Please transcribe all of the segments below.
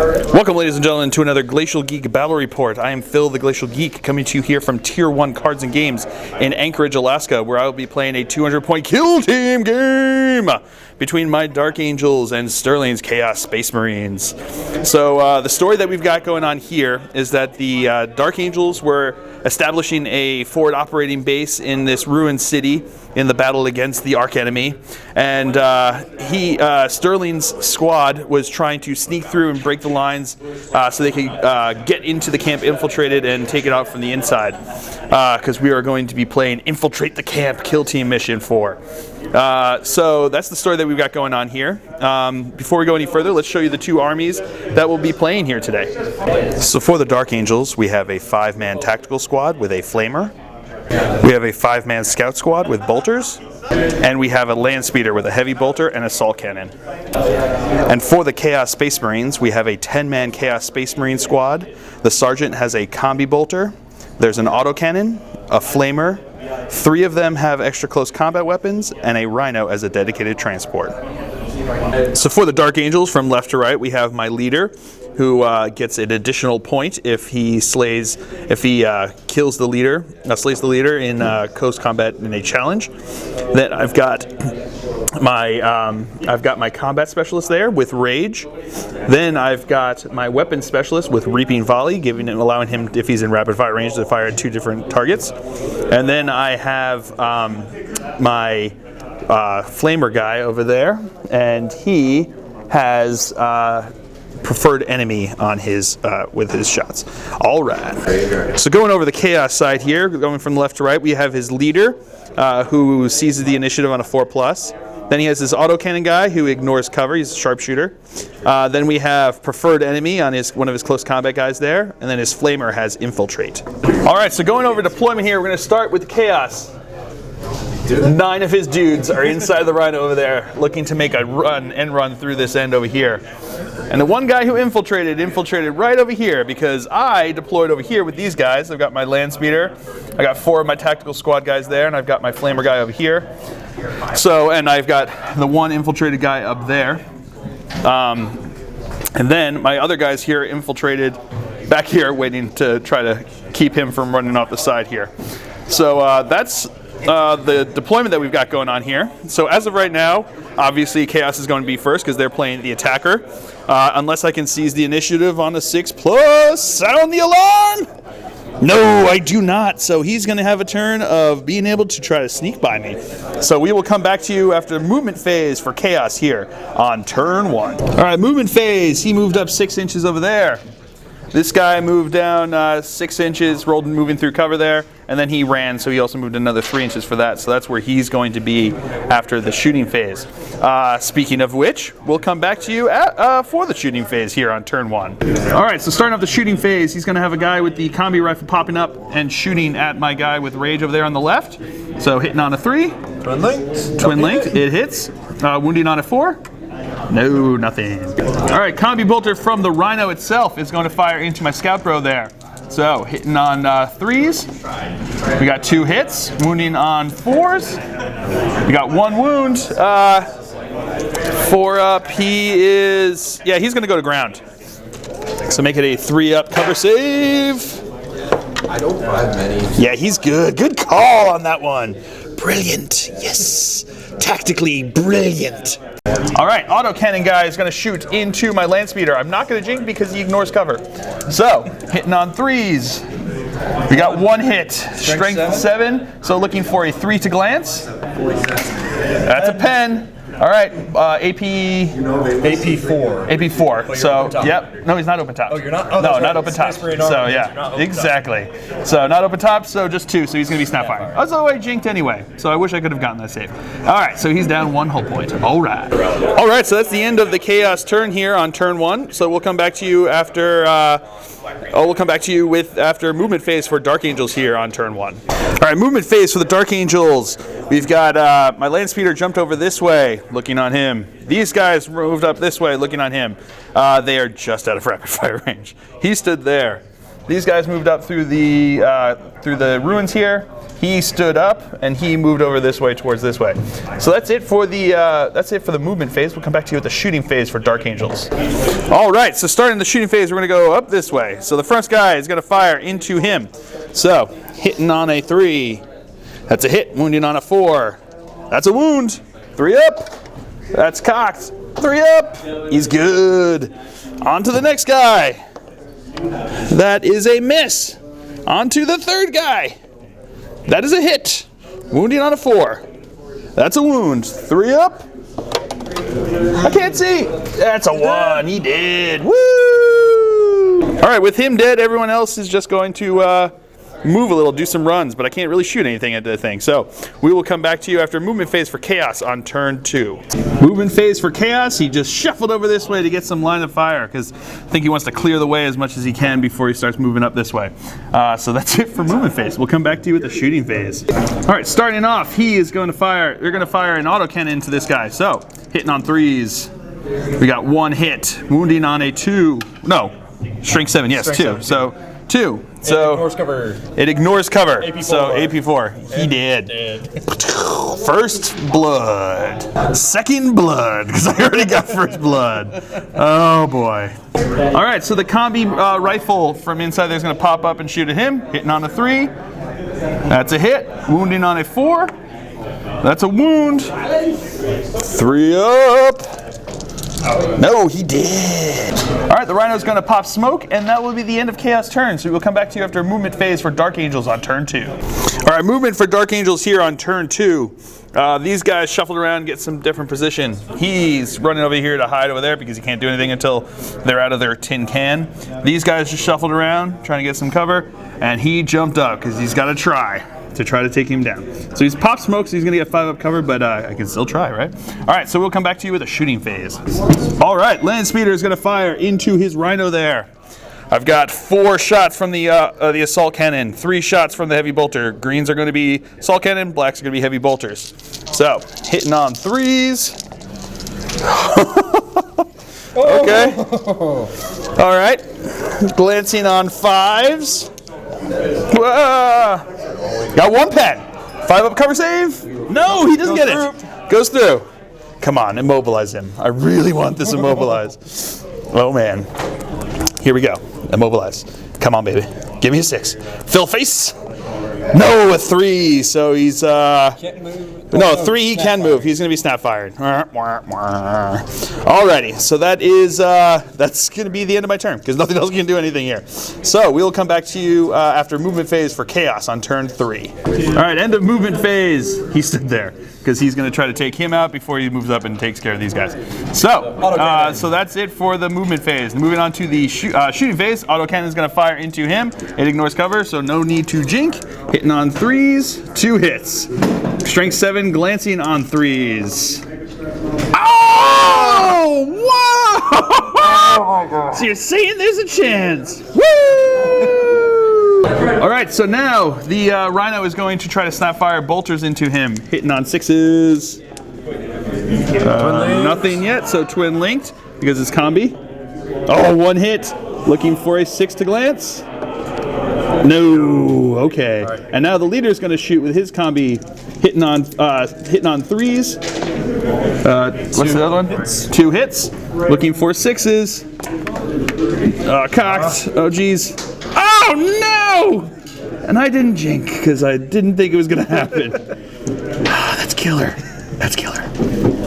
Welcome, ladies and gentlemen, to another Glacial Geek Battle Report. I am Phil, the Glacial Geek, coming to you here from Tier 1 Cards and Games in Anchorage, Alaska, where I will be playing a 200-point kill team game between my Dark Angels and Sterling's Chaos Space Marines. So the story that we've got going on here is that the Dark Angels were establishing a forward operating base in this ruined city in the battle against the Archenemy, and Sterling's squad was trying to sneak through and break the lines so they could get into the camp infiltrated and take it out from the inside, because we are going to be playing Infiltrate the Camp Kill Team Mission 4. So that's the story that we've got going on here. Before we go any further, let's show you the two armies that will be playing here today. So for the Dark Angels, we have a 5-man tactical squad with a flamer. We have a 5-man scout squad with bolters, and we have a land speeder with a heavy bolter and assault cannon. And for the Chaos Space Marines, we have a 10-man Chaos Space Marine squad. The sergeant has a combi bolter, there's an autocannon, a flamer, 3 of them have extra close combat weapons, and a rhino as a dedicated transport. So for the Dark Angels, from left to right, we have my leader, who gets an additional point if he slays the leader in close combat in a challenge. Then I've got my combat specialist there with rage. Then I've got my weapon specialist with reaping volley, allowing him, if he's in rapid fire range, to fire at 2 different targets. And then I have my flamer guy over there, and he has preferred enemy on his with his shots. All right. So going over the chaos side here, going from left to right, we have his leader, who seizes the initiative on a 4+. Then he has his autocannon guy who ignores cover. He's a sharpshooter. Then we have preferred enemy on one of his close combat guys there, and then his flamer has infiltrate. All right. So going over deployment here, we're going to start with chaos. 9 of his dudes are inside the rhino over there, looking to make a end run through this end over here. And the one guy who infiltrated right over here, because I deployed over here with these guys. I've got my land speeder, I got 4 of my tactical squad guys there, and I've got my flamer guy over here. So, and I've got the one infiltrated guy up there. And then my other guys here infiltrated back here, waiting to try to keep him from running off the side here. So that's the deployment that we've got going on here. So as of right now, obviously Chaos is going to be first because they're playing the attacker. Unless I can seize the initiative on the 6+, sound the alarm! No, I do not. So he's going to have a turn of being able to try to sneak by me. So we will come back to you after the movement phase for Chaos here on turn 1. All right, movement phase. He moved up 6 inches over there. This guy moved down 6 inches, moving through cover there, and then he ran, so he also moved another 3 inches for that. So that's where he's going to be after the shooting phase. Speaking of which, we'll come back to you for the shooting phase here on turn 1. All right, so starting off the shooting phase, he's going to have a guy with the combi rifle popping up and shooting at my guy with rage over there on the left. So hitting on a 3. Twin linked. Twin linked, it hits. Wounding on a 4. No, nothing. All right, combi bolter from the rhino itself is going to fire into my scout bro there. So hitting on 3s. We got 2 hits. Wounding on 4s. We got 1 wound. 4 up. He's going to go to ground. So make it a 3 up cover save. I don't have many. Yeah, he's good. Good call on that one. Brilliant. Yes. Tactically brilliant. All right, autocannon guy is going to shoot into my land speeder. I'm not going to jink because he ignores cover. So, hitting on 3s. We got 1 hit. Strength 7. So looking for a 3 to glance. That's a pen. All right, AP4. AP4. So, yep. No, he's not open top. Oh, you're not? Oh, no, right. Not open top. So, yeah, exactly. So, not open top, so just 2. So, he's going to be snap firing. Also, I jinked anyway. So, I wish I could have gotten that save. All right, so he's down 1 hull point. All right. All right, so that's the end of the Chaos turn here on turn 1. So, we'll come back to you after. After movement phase for Dark Angels here on turn 1. All right, movement phase for the Dark Angels. We've got my land speeder jumped over this way, looking on him. These guys moved up this way, looking on him. They are just out of rapid fire range. He stood there. these guys moved up through the ruins here. He stood up and he moved over this way towards this way. So that's it for the movement phase. We'll come back to you with the shooting phase for Dark Angels. All right, so starting the shooting phase, we're going to go up this way. So the first guy is going to fire into him. So hitting on a 3, that's a hit. Wounding on a 4, that's a wound. 3 up, that's cocked. 3 up, he's good. On to the next guy. That is a miss. On to the third guy. That is a hit. Wounding on a 4. That's a wound. 3 up. I can't see. That's a 1. He did. Woo! All right, with him dead, everyone else is just going to move a little, do some runs, but I can't really shoot anything at the thing. So we will come back to you after movement phase for Chaos on turn 2. Movement phase for Chaos, he just shuffled over this way to get some line of fire because I think he wants to clear the way as much as he can before he starts moving up this way. So that's it for movement phase. We'll come back to you with the shooting phase. All right, starting off, he is going to fire, they're going to fire an autocannon into this guy. So hitting on 3s. We got 1 hit, wounding on a 2. No, strength 7, yes, 2. So 2. So it ignores cover. It ignores cover. AP4. So AP4. He did. First blood. Second blood, because I already got first blood. Oh boy. All right, so the combi rifle from inside there is going to pop up and shoot at him. Hitting on a 3. That's a hit. Wounding on a 4. That's a wound. 3 up. No, he did. All right, the Rhino's going to pop smoke, and that will be the end of Chaos turn. So we'll come back to you after movement phase for Dark Angels on turn 2. All right, movement for Dark Angels here on turn 2. These guys shuffled around, get some different position. He's running over here to hide over there because he can't do anything until they're out of their tin can. These guys just shuffled around, trying to get some cover, and he jumped up because he's got to try to take him down. So he's popped smoke, so he's going to get 5 up cover, but I can still try, right? All right, so we'll come back to you with a shooting phase. All right, Land Speeder is going to fire into his Rhino there. I've got 4 shots from the assault cannon, 3 shots from the heavy bolter. Greens are going to be assault cannon, blacks are going to be heavy bolters. So hitting on 3s. Okay. All right. Glancing on 5s. Got 1 pen. 5 up cover save. No, he doesn't get it. Goes through. Come on, immobilize him. I really want this immobilized. Oh man. Here we go. Immobilize. Come on, baby. Give me a 6. Fill face. No, a 3. So he's Can't move. no, 3 he can move. He's going to be snap fired. Alrighty, so that is that's going to be the end of my turn because nothing else can do anything here. So we'll come back to you after movement phase for Chaos on turn 3. All right, end of movement phase. He stood there because he's going to try to take him out before he moves up and takes care of these guys. So so that's it for the movement phase. Moving on to the shooting phase. Autocannon is going to fire into him. It ignores cover, so no need to jink. Hitting on 3s, 2 hits. Strength 7, glancing on 3s. Oh! Wow! Oh my God. So you're saying there's a chance. Woo! All right, so now the Rhino is going to try to snap fire bolters into him. Hitting on 6s. Nothing yet, so twin linked because it's combi. Oh, 1 hit. Looking for a 6 to glance. No, okay. Right. And now the leader is going to shoot with his combi, hitting on 3s. What's the other one? Hits. 2 hits. Looking for 6s. Cocked. Oh geez. Oh no! And I didn't jink because I didn't think it was going to happen. That's killer. That's killer.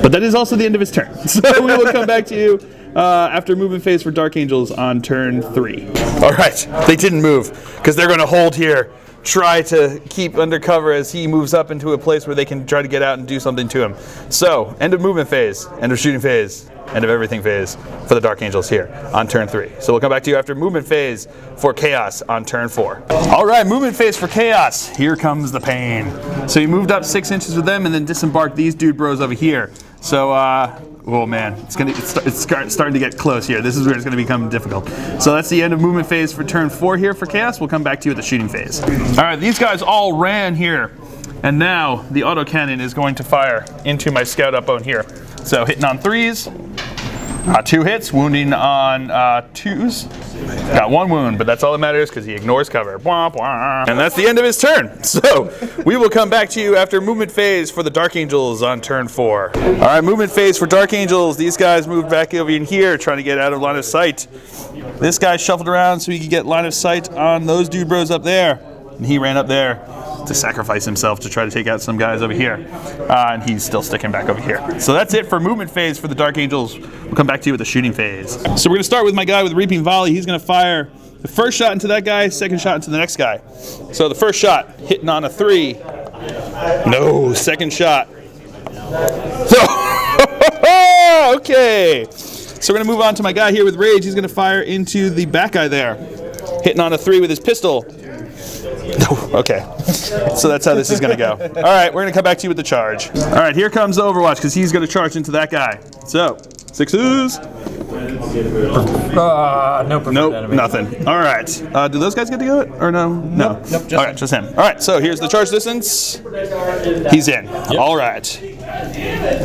But that is also the end of his turn. So we will come back to you after movement phase for Dark Angels on turn 3. All right, they didn't move because they're going to hold here, try to keep undercover as he moves up into a place where they can try to get out and do something to him. So, end of movement phase, end of shooting phase, end of everything phase for the Dark Angels here on turn 3. So we'll come back to you after movement phase for Chaos on turn 4. All right, movement phase for Chaos. Here comes the pain. So you moved up 6 inches with them and then disembarked these dude bros over here. So, oh man, it's starting to get close here. This is where it's going to become difficult. So that's the end of movement phase for turn 4 here for Chaos. We'll come back to you with the shooting phase. All right, these guys all ran here. And now the autocannon is going to fire into my scout up on here. So hitting on 3s. 2 hits, wounding on 2s. Got 1 wound, but that's all that matters because he ignores cover. And that's the end of his turn. So we will come back to you after movement phase for the Dark Angels on turn 4. All right, movement phase for Dark Angels. These guys moved back over in here, trying to get out of line of sight. This guy shuffled around so he could get line of sight on those dude bros up there. And he ran up there to sacrifice himself to try to take out some guys over here. And he's still sticking back over here. So that's it for movement phase for the Dark Angels. We'll come back to you with the shooting phase. So we're going to start with my guy with Reaping Volley. He's going to fire the first shot into that guy, second shot into the next guy. So the first shot, hitting on a 3. No, second shot. So, okay. So we're going to move on to my guy here with Rage. He's going to fire into the back guy there, hitting on a 3 with his pistol. No, okay. So that's how this is going to go. All right, we're going to come back to you with the charge. All right, here comes Overwatch because he's going to charge into that guy. So, 6s. No preferred enemy. Nothing. All right. Do those guys get to go it or no? No. Nope, just all right, just him. All right, so here's the charge distance. He's in. Yep. All right.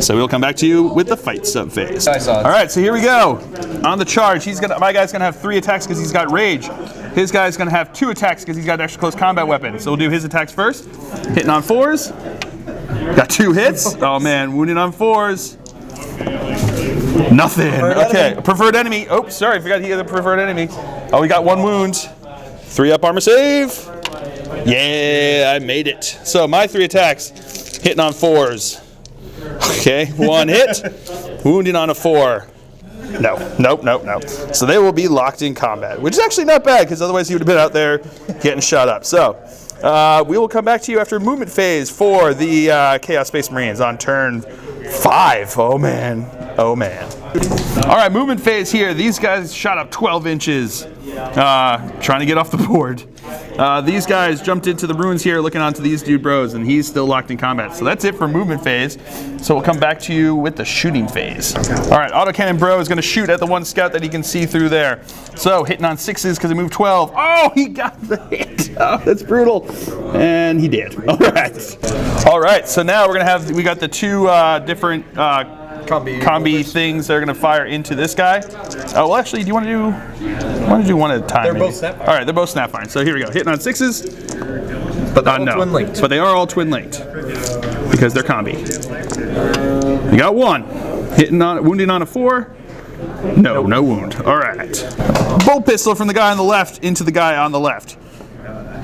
So we'll come back to you with the fight sub phase. All right, so here we go. On the charge, my guy's going to have 3 attacks because he's got Rage. His guy's going to have 2 attacks because he's got an extra close combat weapon. So we'll do his attacks first. Hitting on 4s. Got 2 hits. Oh man, wounding on 4s. Nothing. Okay, preferred enemy. Oh, sorry, I forgot he had a preferred enemy. Oh, we got 1 wound. 3 up armor save. Yeah, I made it. So my 3 attacks, hitting on 4s. Okay, 1 hit, wounding on a 4. No. So they will be locked in combat, which is actually not bad because otherwise he would have been out there getting shot up. So we will come back to you after movement phase for the Chaos Space Marines on turn 5. Oh man. All right, movement phase here. These guys shot up 12 inches, trying to get off the board. These guys jumped into the ruins here looking onto these dude bros, and he's still locked in combat. So that's it for movement phase. So we'll come back to you with the shooting phase. All right, autocannon bro is going to shoot at the one scout that he can see through there. So hitting on 6s because he moved 12. Oh, he got the hit. Oh, that's brutal. And he did. All right, so now we got the 2 different combi things that are going to fire into this guy. Oh, well, actually, do you want to do one at a time? They're both snap. All right, they're both snap fine. So here we go. Hitting on 6s. But they're all twin linked. But they are all twin linked because they're combi. You got 1. Wounding on a 4. No wound. All right. Bolt pistol from the guy on the left into the guy on the left.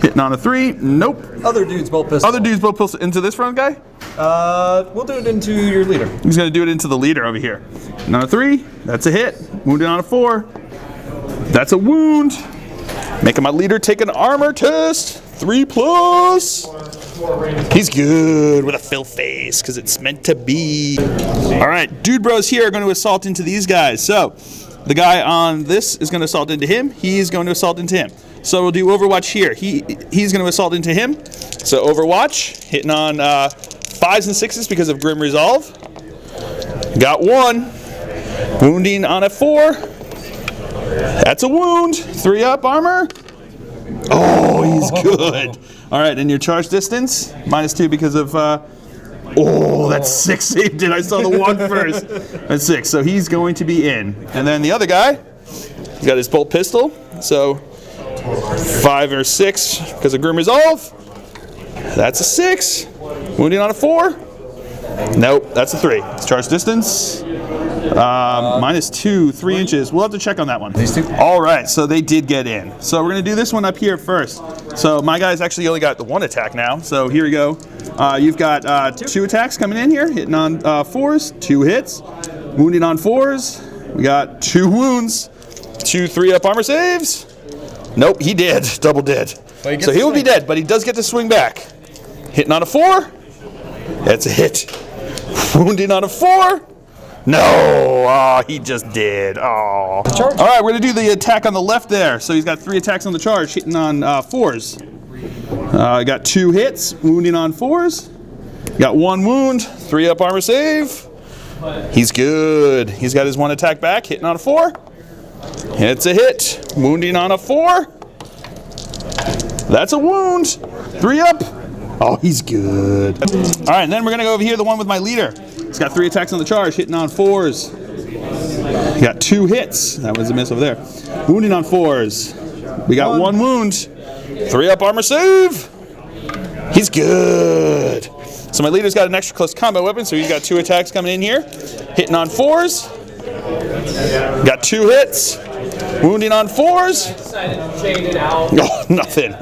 Hitting on a 3. Nope. Other dude's bolt pistol. Into this front guy? We'll do it into your leader. He's going to do it into the leader over here. And on a 3, that's a hit. Wounded on a 4. That's a wound. Making my leader take an armor test. 3+. He's good with a fill face because it's meant to be. All right, dude bros here are going to assault into these guys. So the guy on this is going to assault into him. He's going to assault into him. So we'll do Overwatch here. He's going to assault into him. So Overwatch, hitting on 5s and 6s because of Grim Resolve. Got 1. Wounding on a 4. That's a wound. 3 up armor. Oh, he's good. All right, and your charge distance, -2 because of... oh, that's 6 saved it. I saw the 1 first. That's 6, so he's going to be in. And then the other guy, he's got his bolt pistol. So 5 or 6 because of Grim Resolve. That's a 6. Wounding on a 4. Nope, that's a 3. It's charge distance. -2, 3 inches. We'll have to check on that one. These 2? All right, so they did get in. So we're going to do this one up here first. So my guy's actually only got the 1 attack now. So here we go. You've got 2 attacks coming in here, hitting on 4s, 2 hits. Wounding on 4s. We got 2 wounds. 2 3-up armor saves. Nope, he did. Double did. So he will be dead, but he does get to swing back. Hitting on a 4. That's a hit. Wounding on a 4. No. Oh, he just did. Oh. All right, we're going to do the attack on the left there. So he's got 3 attacks on the charge, hitting on 4s. Got 2 hits, wounding on 4s. Got 1 wound, 3-up armor save. He's good. He's got his 1 attack back, hitting on a 4. It's a hit, wounding on a 4. That's a wound. 3 up. Oh, he's good. All right, and then we're going to go over here, the one with my leader. He's got 3 attacks on the charge, hitting on 4s. He got 2 hits. That was a miss over there. Wounding on 4s. We got 1 wound. 3-up armor save. He's good. So my leader's got an extra close combat weapon, so he's got 2 attacks coming in here. Hitting on 4s. Got 2 hits. Wounding on 4s. Oh, nothing.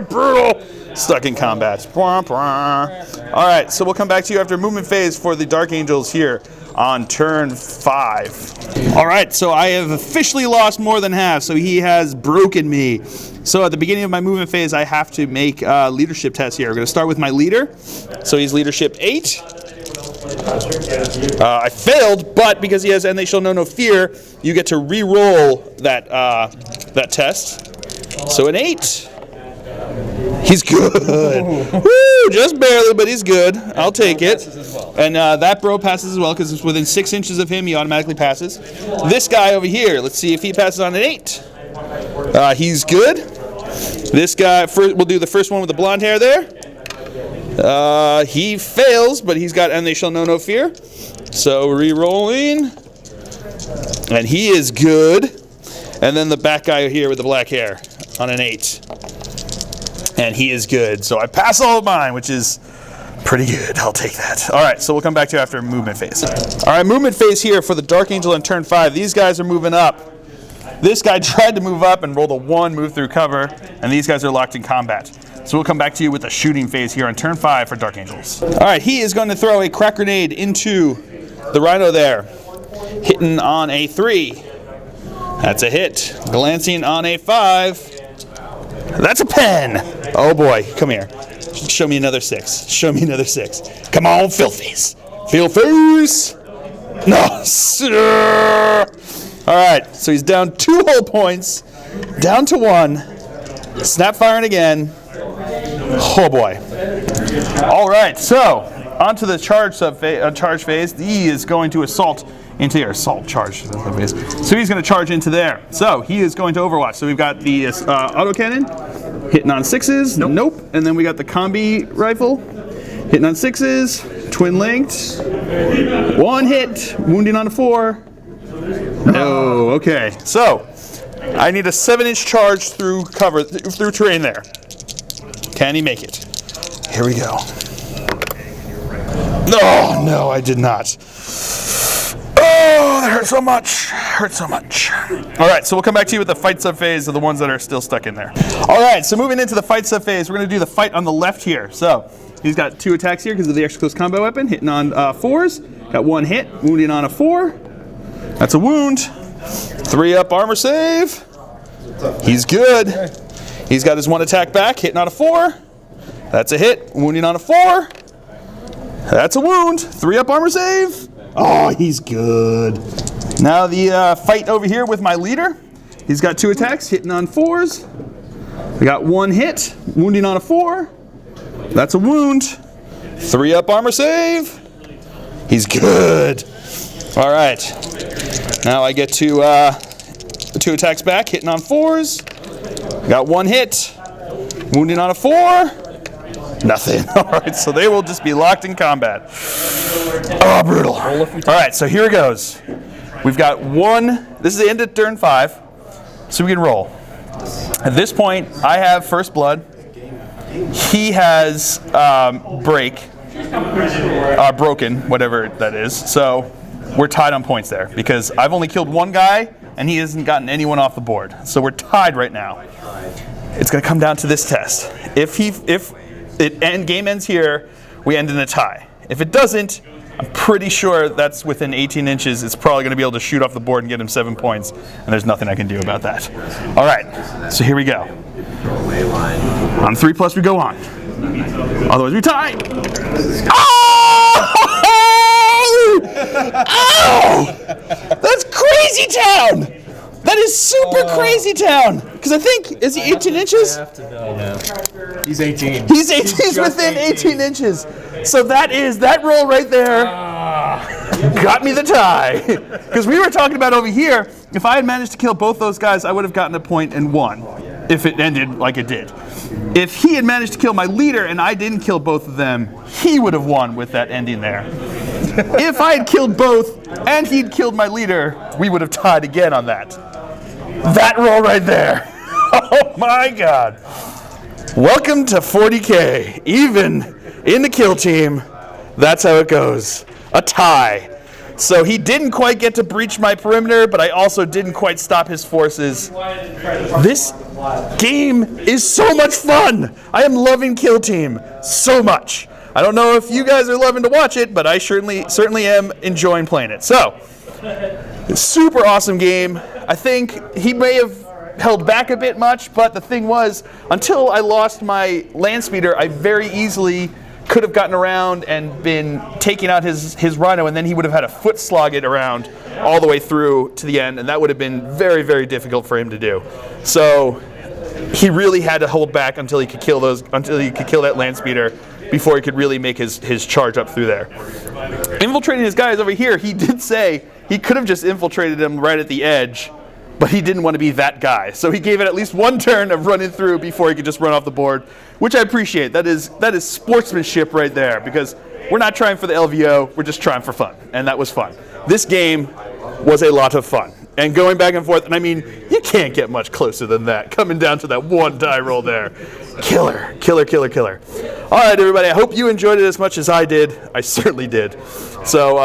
Brutal. Stuck in combat. Alright, so we'll come back to you after movement phase for the Dark Angels here on turn 5. Alright, so I have officially lost more than half, so he has broken me. So at the beginning of my movement phase, I have to make leadership tests here. We're going to start with my leader. So he's leadership 8. I failed, but because he has And They Shall Know No Fear, you get to re-roll that, that test. So an 8. He's good. Woo, just barely, but he's good. I'll take it. And that bro passes as well because it's within 6 inches of him. He automatically passes. This guy over here, let's see if he passes on an 8. He's good. This guy, we'll do the first one with the blonde hair there. He fails, but he's got And They Shall Know No Fear. So re-rolling. And he is good. And then the back guy here with the black hair on an 8. And he is good. So I pass all of mine, which is pretty good. I'll take that. All right, so we'll come back to you after movement phase. All right, movement phase here for the Dark Angel on turn 5. These guys are moving up. This guy tried to move up and rolled a 1, move through cover, and these guys are locked in combat. So we'll come back to you with the shooting phase here on turn 5 for Dark Angels. All right, he is going to throw a crack grenade into the Rhino there, hitting on a 3. That's a hit. Glancing on a 5. That's a pen. Oh boy, come here. Show me another 6. Show me another 6. Come on, Filthies. Filthies. No, sir. All right, so he's down 2 whole points, down to 1. Snap firing again. Oh boy. All right, so on to the charge charge phase. He is going to assault into there. Assault charge phase. So he's going to charge into there. So he is going to Overwatch. So we've got the autocannon hitting on 6s. Nope. And then we got the combi rifle hitting on 6s. Twin linked. 1 hit. Wounding on a 4. No. Okay. So I need a 7-inch charge through cover, through terrain there. Can he make it? Here we go. Oh, no, I did not. Oh, that hurt so much. Hurt so much. All right, so we'll come back to you with the fight sub phase of the ones that are still stuck in there. All right, so moving into the fight sub phase, we're going to do the fight on the left here. So he's got 2 attacks here because of the extra close combat weapon, hitting on 4s. Got 1 hit, wounding on a 4. That's a wound. 3-up armor save. He's good. He's got his 1 attack back, hitting on a 4. That's a hit, wounding on a 4. That's a wound. 3-up armor save. Oh, he's good. Now the fight over here with my leader. He's got 2 attacks, hitting on 4s. We got 1 hit, wounding on a 4. That's a wound. 3-up armor save. He's good. All right. Now I get to 2 attacks back, hitting on 4s. Got 1 hit, wounding on a 4. Nothing. All right, so they will just be locked in combat. Oh, brutal. All right, so here it goes. We've got 1. This is the end of turn 5, so we can roll. At this point, I have first blood. He has broken, whatever that is. So we're tied on points there because I've only killed 1 guy and he hasn't gotten anyone off the board. So we're tied right now. It's going to come down to this test. If game ends here, we end in a tie. If it doesn't, I'm pretty sure that's within 18 inches. It's probably going to be able to shoot off the board and get him 7 points, and there's nothing I can do about that. All right, so here we go. On 3+ we go on. Otherwise we tie. Oh! Oh! That's crazy town! That is super crazy town! Because I think, is he 18 inches? I have to know now. He's 18. He's within 18 inches. So that roll right there got me the tie. Because we were talking about over here, if I had managed to kill both those guys, I would have gotten a point and won. if it ended like it did. If he had managed to kill my leader and I didn't kill both of them, he would have won with that ending there. If I had killed both and he'd killed my leader, we would have tied again on that. That roll right there. Oh my God. Welcome to 40K. Even in the kill team, that's how it goes. A tie. So he didn't quite get to breach my perimeter, but I also didn't quite stop his forces. This game is so much fun. I am loving Kill Team so much. I don't know if you guys are loving to watch it, but I certainly am enjoying playing it. So, super awesome game. I think he may have held back a bit much, but the thing was, until I lost my land speeder, I very easily could have gotten around and been taking out his rhino, and then he would have had a foot slog it around all the way through to the end, and that would have been very, very difficult for him to do. So he really had to hold back until he could kill that land speeder before he could really make his charge up through there. Infiltrating his guys over here, he did say he could have just infiltrated him right at the edge, but he didn't want to be that guy. So he gave it at least one turn of running through before he could just run off the board, which I appreciate. That is sportsmanship right there, because we're not trying for the LVO, we're just trying for fun, and that was fun. This game was a lot of fun. And going back and forth, and I mean, you can't get much closer than that, coming down to that one die roll there. Killer, killer, killer, killer. All right, everybody, I hope you enjoyed it as much as I did. I certainly did. So,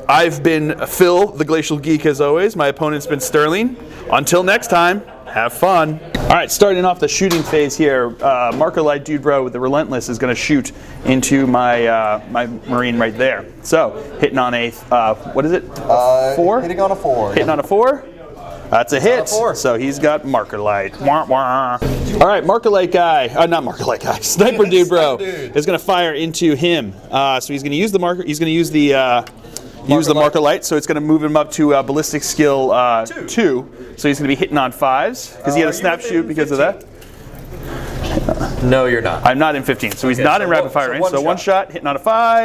I've been Phil, the Glacial Geek, as always. My opponent's been Sterling. Until next time, have fun. All right, starting off the shooting phase here, Marker Light Dude Bro with the Relentless is going to shoot into my my Marine right there. So, hitting on a, what is it, a 4? Hitting on a 4. Hitting on a 4? That's a hit. So he's got Marker Light. Wah, wah. All right, Marker Light guy, not Marker Light guy, Sniper Dude Bro is going to fire into him. So he's going to use the marker, he's going to use the Marker Light, so it's going to move him up to ballistic skill 2. So he's going to be hitting on 5s because he had a snap shoot because of that. No, you're not. I'm not in 15, so he's not in rapid fire range. So one shot, hitting on a 5.